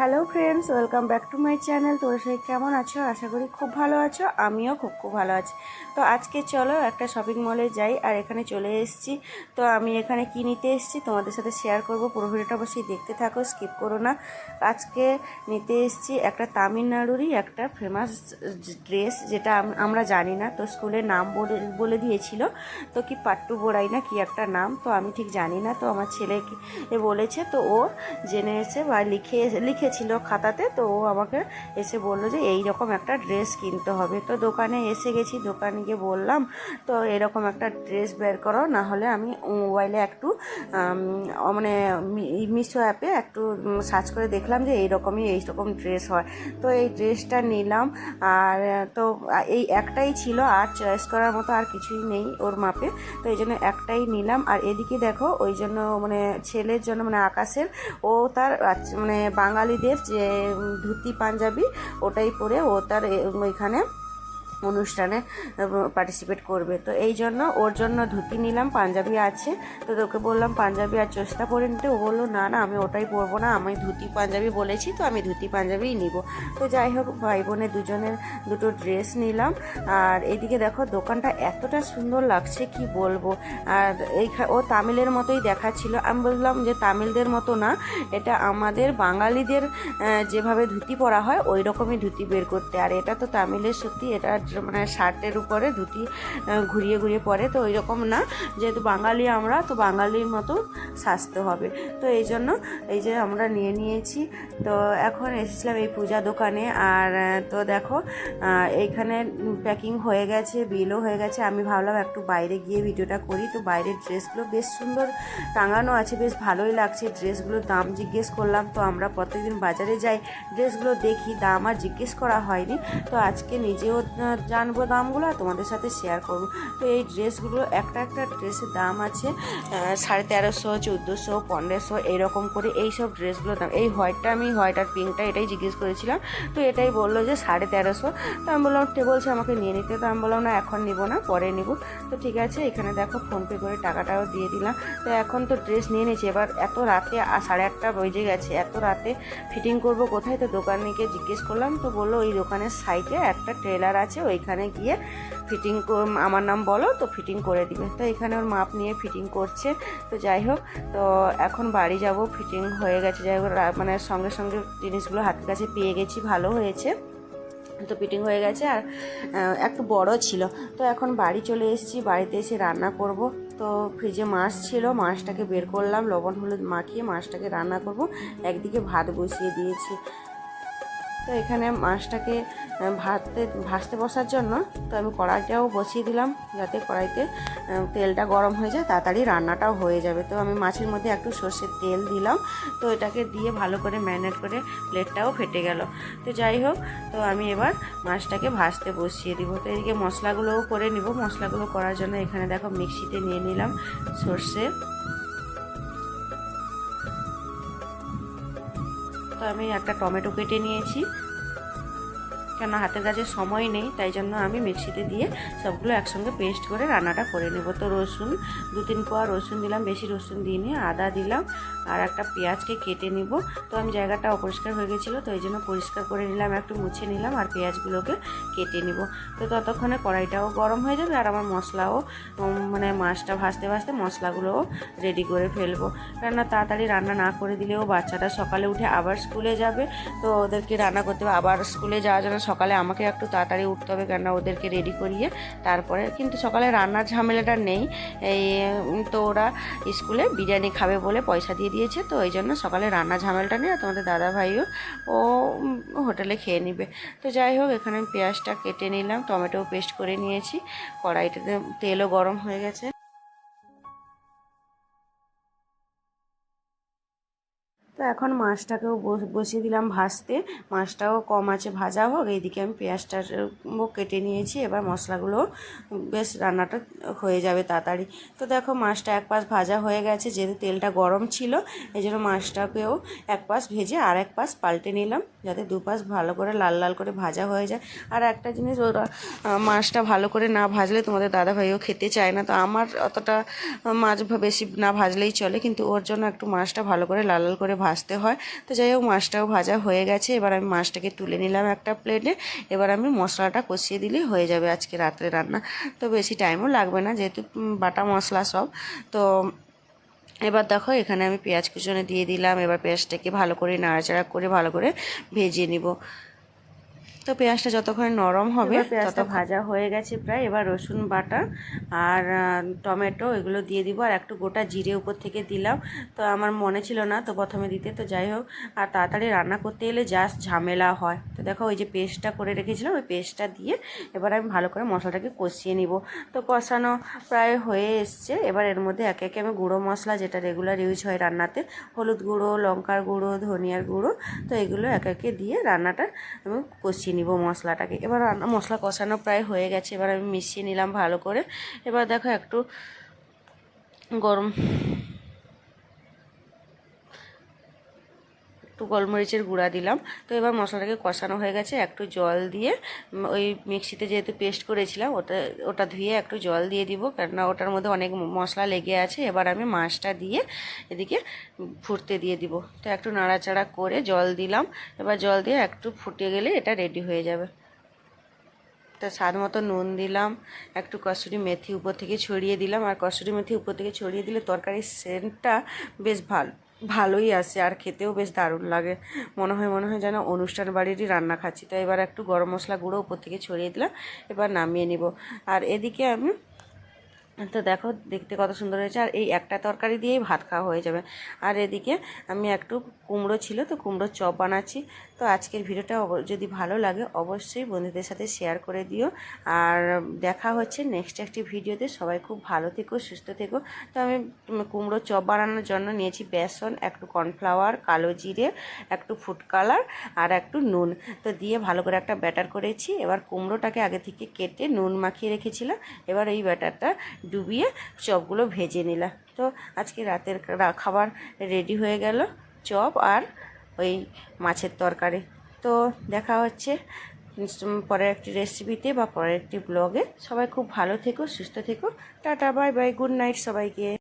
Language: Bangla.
Hello friends, welcome back to my channel. তোমরা সবাই কেমন আছো? আশা করি খুব ভালো আছো। আমিও খুব ভালো আছি। তো আজকে চলো একটা শপিং মলে যাই। আর এখানে চলে এসেছি। তো আমি এখানে কি নিতে এসেছি তোমাদের সাথে শেয়ার করব। পুরো ভিডিওটা অবশ্যই দেখতে থাকো, স্কিপ করো না। আজকে নিতে এসেছি একটা তামিলনাড়ুরই একটা ফেমাস ড্রেস, যেটা আমরা জানি না। তো স্কুলের নাম বলে দিয়েছিল, তো কি পাট্টু বোড়াই না কি একটা নাম, তো আমি ঠিক জানি না। তো আমার ছেলেকে বলেছে, তো ও জেনে এসে বা লিখেছিল খাতাতে। তো ও আমাকে এসে বললো যে এই রকম একটা ড্রেস কিনতে হবে। তো দোকানে এসে গেছি, দোকানে গিয়ে বললাম তো এরকম একটা ড্রেস বের করো, না হলে আমি মোবাইলে একটু মানে মিশো অ্যাপে একটু সার্চ করে দেখলাম যে এইরকম ড্রেস হয়। তো এই ড্রেসটা নিলাম। আর তো এই একটাই ছিল, আর চয়েস করার মতো আর কিছুই নেই ওর মাপে। তো এই জন্য একটাই নিলাম। আর এদিকে দেখো, ওই জন্য মানে ছেলের জন্য মানে আকাশের, ও তার মানে বাঙালিদের যে ধুতি পাঞ্জাবি ওটাই পরে ও তার ওইখানে অনুষ্ঠানে পার্টিসিপেট করবে। তো এই জন্য ওর জন্য ধুতি নিলাম, পাঞ্জাবি আছে। তো তোকে বললাম পাঞ্জাবি আর চোস্তা পরে নিতে। ও বললো না না, আমি ওটাই পরবো না, আমি ধুতি পাঞ্জাবি বলেছি, তো আমি ধুতি পাঞ্জাবিই নিব। তো যাই হোক, ভাই বোনের দুজনের দুটো ড্রেস নিলাম। আর এইদিকে দেখো, দোকানটা এতটা সুন্দর লাগছে কি বলবো। আর ও তামিলের মতোই দেখাচ্ছিল। আমি বললাম যে তামিলদের মতো না, এটা আমাদের বাঙালিদের যেভাবে ধুতি পরা হয় ওই রকমই ধুতি বের করতে। আর এটা তো তামিলের সত্যি, এটা মানে শার্টের উপরে ধুতি ঘুরিয়ে ঘুরিয়ে পরে, তো ওই রকম না। যেহেতু বাঙালি আমরা, তো বাঙালির মতো সাজতে হবে। তো এই জন্য এই যে আমরা নিয়েছি। তো এখন এসেছিলাম এই পূজা দোকানে। আর তো দেখো, এইখানে প্যাকিং হয়ে গেছে, বিলও হয়ে গেছে। আমি ভাবলাম একটু বাইরে গিয়ে ভিডিওটা করি। তো বাইরের ড্রেসগুলো বেশ সুন্দর টাঙানো আছে, বেশ ভালোই লাগছে। ড্রেসগুলোর দাম জিজ্ঞেস করলাম। তো আমরা প্রত্যেকদিন বাজারে যাই, ড্রেসগুলো দেখি, দাম আর জিজ্ঞেস করা হয়নি। তো আজকে নিজেও জানবো দামগুলো আর তোমাদের সাথে শেয়ার করবো। তো এই ড্রেসগুলো একটা ড্রেসের দাম আছে 1350, 1400, 1500 এইরকম করে এইসব ড্রেসগুলোর দাম। এই হোয়াইটটা, আমি হোয়াইট আর পিঙ্কটা এটাই জিজ্ঞেস করেছিলাম। তো এটাই বললো যে 1350। তো আমি বললাম, বলছে আমাকে নিয়ে নিতে। তো আমি বললাম না, এখন নিব না, পরে নিব। তো ঠিক আছে, এখানে দেখো ফোনপে করে টাকাটাও দিয়ে দিলাম। তো এখন তো ড্রেস নিয়ে নিয়েছি। এবার এত রাতে 8:30 বেজে গেছে, এত রাতে ফিটিং করব কোথায়? তো দোকানিকে জিজ্ঞেস করলাম। তো বললো ওই দোকানের সাইডে একটা ট্রেলার আছে, ওইখানে গিয়ে ফিটিং আমার নাম বলো, তো ফিটিং করে দিবে। তো এখানে ওর মাপ নিয়ে ফিটিং করছে। তো যাই হোক, তো এখন বাড়ি যাব। ফিটিং হয়ে গেছে, যাই হোক মানে সঙ্গে সঙ্গে জিনিসগুলো হাতের কাছে পেয়ে গেছি, ভালো হয়েছে। তো ফিটিং হয়ে গেছে। আর একটু বড় ছিল। তো এখন বাড়ি চলে এসেছি, বাড়িতে এসে রান্না করব। তো ফ্রিজে মাছ ছিল, মাছটাকে বের করলাম, লবণ হলুদ মাখিয়ে মাছটাকে রান্না করব। একদিকে ভাত বসিয়ে দিয়েছি। তো এখানে মাছটাকে ভাজতে বসার জন্য তো আমি কড়াইটাও বসিয়ে দিলাম, যাতে কড়াইতে তেলটা গরম হয়ে যায়, তাড়াতাড়ি রান্নাটাও হয়ে যাবে। তো আমি মাছের মধ্যে একটু সর্ষের তেল দিলাম। তো এটাকে দিয়ে ভালো করে ম্যারিনেট করে, প্লেটটাও ফেটে গেল। তো যাই হোক, তো আমি এবার মাছটাকে ভাজতে বসিয়ে দিব। তো এদিকে মশলাগুলোও করে নিব। মশলাগুলো করার জন্য এখানে দেখো মিক্সিতে নিয়ে নিলাম সর্ষে। তো আমি একটা টমেটো কেটে নিয়েছি, কেন হাতের কাছে সময় নেই, তাই জন্য আমি মিক্সিতে দিয়ে সবগুলো একসঙ্গে পেস্ট করে রান্নাটা করে নেব। তো রসুন 2-3 কোয়া রসুন দিলাম, বেশি রসুন দিইনি। আদা দিলাম, আর একটা পেঁয়াজকে কেটে নিব। তো আমি জায়গাটা অপরিষ্কার হয়ে গেছিলো, তো এই জন্য পরিষ্কার করে নিলাম, একটু মুছে নিলাম। আর পেঁয়াজগুলোকে কেটে নিব। তো ততক্ষণে কড়াইটাও গরম হয়ে যাবে, আর আমার মশলাও মানে মাছটা ভাজতে ভাজতে মশলাগুলোও রেডি করে ফেলবো। কেননা তাড়াতাড়ি রান্না না করে দিলেও বাচ্চাটা সকালে উঠে আবার স্কুলে যাবে। তো ওদেরকে রান্না করতে হবে, আবার স্কুলে যাওয়ার জন্য সকালে আমাকে একটু তাড়াতাড়ি উঠতে হবে, কেননা ওদেরকে রেডি করিয়ে তারপরে। কিন্তু সকালে রান্নার ঝামেলাটা নেই। এই তো ওরা স্কুলে বিরিয়ানি খাবে বলে পয়সা দিয়ে দিয়েছে, তো এই জন্য সকালে রান্নার ঝামেলাটা নেই। আর তোমাদের দাদা ভাইও ও হোটেলে খেয়ে নিবে। তো যাই হোক, এখানে আমি পেঁয়াজটা কেটে নিলাম, টমেটো পেস্ট করে নিয়েছি। কড়াইটাতে তেলও গরম হয়ে গেছে। তো এখন মাছটাকেও বসিয়ে দিলাম ভাজতে। মাছটাও কম আছে, ভাজা হোক। এইদিকে আমি পেঁয়াজটা কেটে নিয়েছি। এবার মশলাগুলো বেশ রান্নাটা হয়ে যাবে তাড়াতাড়ি। তো দেখো, মাছটা এক পাশ ভাজা হয়ে গেছে, যেহেতু তেলটা গরম ছিল এই জন্য মাছটাকেও এক পাশ ভেজে আর এক পাশ পাল্টে নিলাম, যাতে দুপাশ ভালো করে লাল লাল করে ভাজা হয়ে যায়। আর একটা জিনিস, ওরা মাছটা ভালো করে না ভাজলে তোমাদের দাদাভাইও খেতে চায় না। তো আমার অতটা মাছ বেশি না ভাজলেই চলে, কিন্তু ওর জন্য একটু মাছটা ভালো করে লাল লাল করে ভাজতে হয়। তো যাই হোক মাছটাও ভাজা হয়ে গেছে, এবার আমি মাছটাকে তুলে নিলাম একটা প্লেটে। এবার আমি মশলাটা কষিয়ে দিলেই হয়ে যাবে আজকে রাত্রে রান্না। তো বেশি টাইমও লাগবে না, যেহেতু বাটা মশলা সব। তো এবার দেখো এখানে আমি পেঁয়াজ কুচনে দিয়ে দিলাম। এবার পেঁয়াজটাকে ভালো করে নাড়াচাড়া করে ভালো করে ভেজে নিব। তো পেঁয়াজটা যতক্ষণ নরম হবে, পেঁয়াজটা ভাজা হয়ে গেছে প্রায়। এবার রসুন বাটা আর টমেটো এগুলো দিয়ে দিব, আর একটু গোটা জিরে উপর থেকে দিলাম। তো আমার মনে ছিল না তো প্রথমে দিতে, তো যাই হোক। আর তাড়াতাড়ি রান্না করতে গেলে জাস্ট ঝামেলা হয়। তো দেখো ওই যে পেস্টটা করে রেখেছিলাম, ওই পেস্টটা দিয়ে এবার আমি ভালো করে মশলাটাকে কষিয়ে নিব। তো কষানো প্রায় হয়ে এসছে। এবার এর মধ্যে একে একে আমি গুঁড়ো মশলা, যেটা রেগুলার ইউজ হয় রান্নাতে, হলুদ গুঁড়ো, লঙ্কার গুঁড়ো, ধনিয়ার গুঁড়ো, তো এগুলো একে একে দিয়ে রান্নাটা আমি কষিয়ে নিব মশলাটাকে। এবার রান্না মশলা কষানো প্রায় হয়ে গেছে, এবার আমি মিশিয়ে নিলাম ভালো করে। এবার দেখো একটু গোলমরিচের গুঁড়া দিলাম। তো এবার মশলাটাকে কষানো হয়ে গেছে, একটু জল দিয়ে ওই মিক্সিতে যেহেতু পেস্ট করেছিলাম ওটা ধুয়ে একটু জল দিয়ে দিব, কেননা ওটার মধ্যে অনেক মশলা লেগে আছে। এবার আমি মাছটা দিয়ে এদিকে ফুটতে দিয়ে দিব। তো একটু নাড়াচাড়া করে জল দিলাম। এবার জল দিয়ে একটু ফুটে গেলে এটা রেডি হয়ে যাবে। তা স্বাদ মতো নুন দিলাম, একটু কসুরি মেথি উপর থেকে ছড়িয়ে দিলাম। আর কসুরি মেথি উপর থেকে ছড়িয়ে দিলে তরকারির সেন্টটা বেশ ভালোই আসে, আর খেতেও বেশ দারুণ লাগে। মনে হয় যেন অনুষ্ঠান বাড়িরই রান্না খাচ্ছি। তো এবার একটু গরম মশলা গুঁড়ো উপর থেকে ছড়িয়ে দিলাম। এবার নামিয়ে নিব। আর এদিকে আমি, তো দেখো দেখতে কত সুন্দর হয়েছে, আর এই একটা তরকারি দিয়েই ভাত খাওয়া হয়ে যাবে। আর এদিকে আমি একটু কুমড়ো ছিল, তো কুমড়োর চপ বানাচ্ছি। তো আজকের ভিডিওটা যদি ভালো লাগে অবশ্যই বন্ধুদের সাথে শেয়ার করে দিও। আর দেখা হচ্ছে নেক্সট একটি ভিডিওতে। সবাই খুব ভালো থেকো, সুস্থ থেকো। তো আমি কুমড়োর চপ বানানোর জন্য নিয়েছি বেসন, একটু কর্নফ্লাওয়ার, কালো জিরে, একটু ফুড কালার আর একটু নুন। তো দিয়ে ভালো করে একটা ব্যাটার করেছি। এবার কুমড়োটাকে আগে থেকে কেটে নুন মাখিয়ে রেখেছিলাম। এবার এই ব্যাটারটা ডুবিয়ে চপগুলো ভেজে নিলাম। তো আজকে রাতের খাবার রেডি হয়ে গেল, চপ আর ওই মাছের তরকারি। তো দেখা হচ্ছে পরের একটি রেসিপিতে বা পরের একটি ব্লগে। সবাই খুব ভালো থেকো, সুস্থ থেকো। Tata, bye bye, good night সবাইকে।